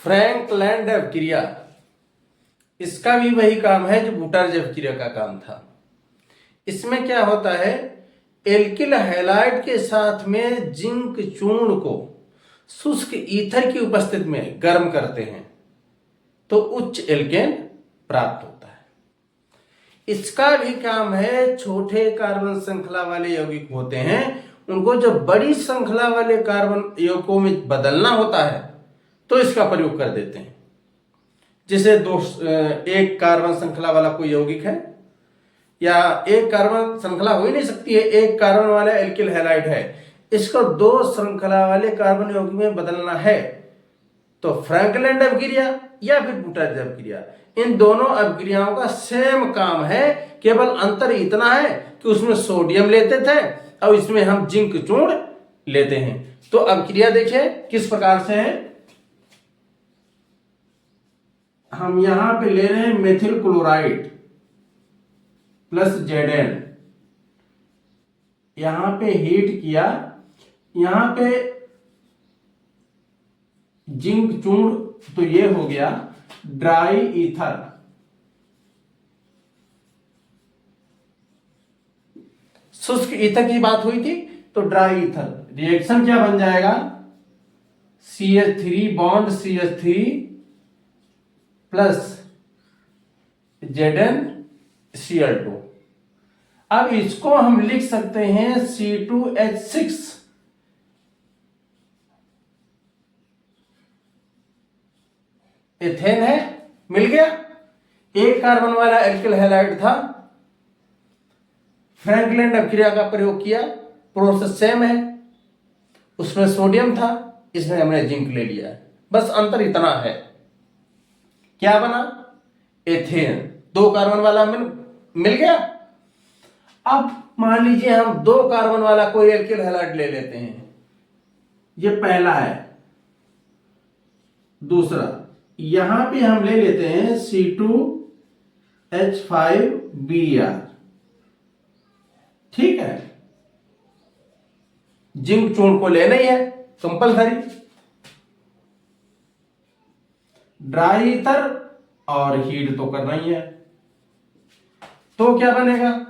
Frankland अभिक्रिया, इसका भी वही काम है जो बुटार्ज अभिक्रिया का काम था। इसमें क्या होता है, एल्किल हैलाइड के साथ में जिंक चूर्ण को शुष्क ईथर की उपस्थिति में गर्म करते हैं तो उच्च एल्केन प्राप्त होता है। इसका भी काम है, छोटे कार्बन श्रृंखला वाले यौगिक होते हैं उनको जब बड़ी श्रृंखला वाले कार्बन यौगिकों में बदलना होता है तो इसका प्रयोग कर देते हैं। जैसे एक कार्बन श्रृंखला वाला कोई यौगिक है या एक कार्बन श्रृंखला हो ही नहीं सकती है, एक कार्बन वाला एल्किल हैलाइड है, इसको दो श्रृंखला वाले कार्बन यौगिक में बदलना है तो फ्रैंकलैंड अभिक्रिया या फिर बुटार्ज अभिक्रिया, इन दोनों अभिक्रियाओं का सेम काम है, केवल अंतर इतना है कि उसमें सोडियम लेते थे और इसमें हम जिंक चूर्ण लेते हैं। तो अभिक्रिया देखिए किस प्रकार से है। हम यहां पे ले रहे हैं मेथिल क्लोराइड प्लस Zn, यहां पे हीट किया, यहां पे जिंक चूर्ण, तो ये हो गया ड्राई ईथर। शुष्क ईथर की बात हुई थी तो ड्राई ईथर, रिएक्शन क्या बन जाएगा, CH3 bond CH3 plus ZnCl2। अब इसको हम लिख सकते हैं C2H6, एथेन है, मिल गया। एक कार्बन वाला एल्किल हैलाइड था, फ्रैंकलैंड अभिक्रिया का प्रयोग किया, प्रोसेस सेम है, उसमें सोडियम था, इसमें हमने जिंक ले लिया है, बस अंतर इतना है। क्या बना, एथेन, दो कार्बन वाला मिल गया। अब मान लीजिए हम दो कार्बन वाला कोई एल्किल हैलाइड ले लेते हैं, ये पहला है, दूसरा यहां पे हम ले लेते हैं C2H5Br, ठीक है, जिंक चूर्ण को लेना ही है कंपलसरी, ड्राई ईथर और हीट तो करना ही है, तो क्या बनेगा,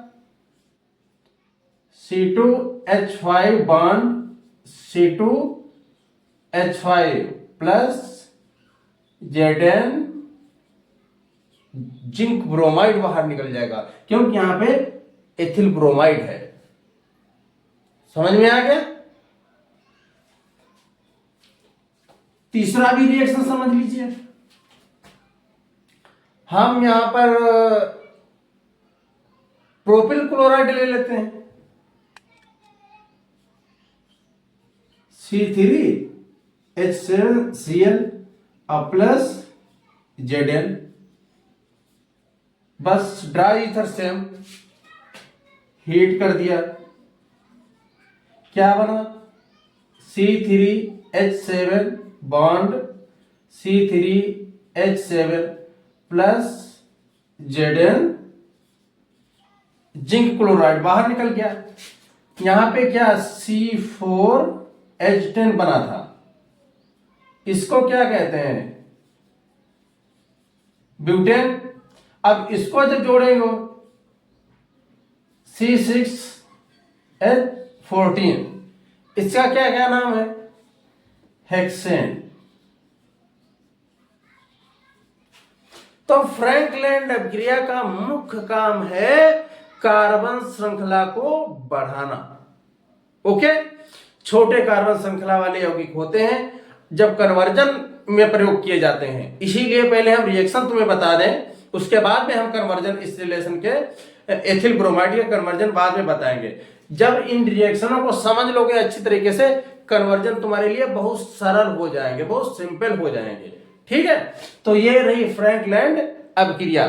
C2H5 bond C2H5 plus Zn, zinc bromide बाहर निकल जाएगा क्योंकि यहां पे एथिल ब्रोमाइड है। समझ में आ गया। तीसरा भी रिएक्शन समझ लीजिए, हम यहां पर प्रोपिल क्लोराइड ले लेते हैं, C3H7Cl प्लस Zn, बस ड्राई ईथर सेम, हीट कर दिया, क्या बना, C3H7 bond C3H7 plus Zn, zinc chloride बाहर निकल गया। यहां पे क्या C4H10 बना था, इसको क्या कहते हैं, ब्यूटेन। अब इसको जब जोड़ेंगे C6H14, इसका क्या क्या नाम है, हेक्सेन। तो फ्रैंकलैंड अभिक्रिया का मुख्य काम है कार्बन श्रृंखला को बढ़ाना। ओके, छोटे कार्बन श्रृंखला वाले यौगिक होते हैं जब कन्वर्जन में प्रयोग किए जाते हैं, इसीलिए पहले हम रिएक्शन तुम्हें बता दें, उसके बाद में हम कन्वर्जन, इस रिलेशन के एथिल ब्रोमाइड के कन्वर्जन बाद में बताएंगे। जब इन रिएक्शनों को समझ लोगे अच्छी तरीके से, कन्वर्जन तुम्हारे लिए बहुत सरल हो जाएंगे, बहुत सिंपल हो जाएंगे, ठीक है। तो ये रही फ्रैंकलैंड अभिक्रिया।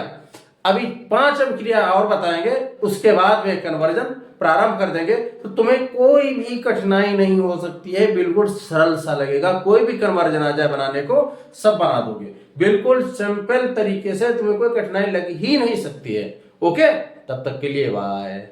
अभी 5 अभिक्रिया और बताएंगे, उसके बाद में कन्वर्जन प्रारंभ कर देंगे, तो तुम्हें कोई भी कठिनाई नहीं हो सकती है, बिल्कुल सरल सा लगेगा। कोई भी कन्वर्जन आ जाए बनाने को, सब बना दोगे, बिल्कुल सिंपल तरीके से, तुम्हें कोई कठिनाई लग ही नहीं सकती है। ओके, तब तक के लिए बाय।